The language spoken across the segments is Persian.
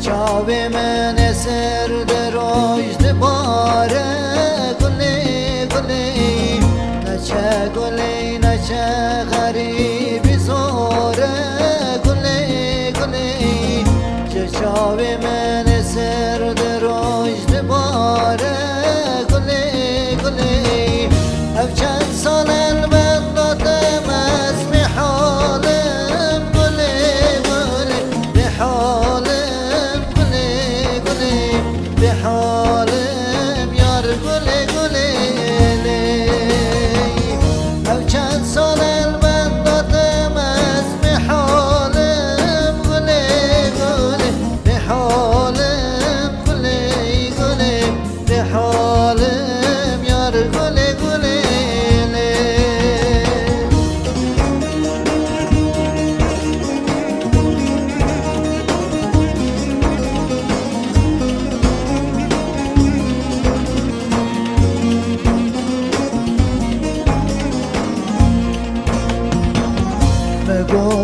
چاوی من سر درویش باره گلی گلی نچه گلی نچه غریبی زوره گلی گلی چاوی من سر درویش باره گلی گلی او چند سال من دادم از حالم گلی گلی به حالم گلی گلی به حالم یار گلی گلی او چند سال من دادم از حالم گلی گلی به حالم گلی گلی به حالم یار گلی گلی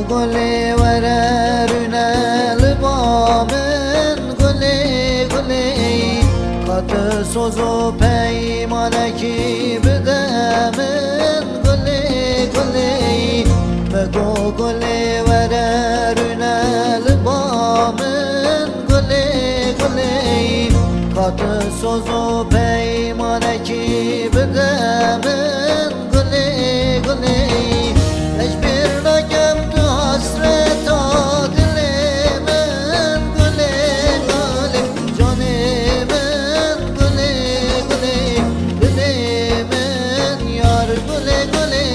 گلی وررونه لبامن گلی گلی قد سوز و پیمانکی بدمن گلی گلی بگو گلی وررونه لبامن گلی گلی قد سوز و پیمانکی بدمن گلی گلی اجبر نگم تو حسرت دل من گلی گلی جان من گلی گلی دل من یار گلی گلی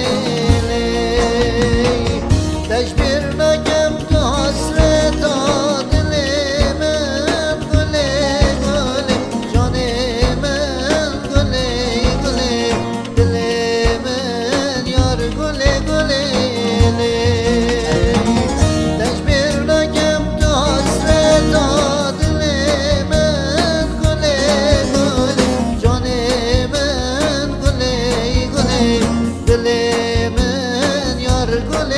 اجبر نگم تو حسرت دل من گلی گلی جان من گلی گلی دل من یار گلی گلی دل من یار گل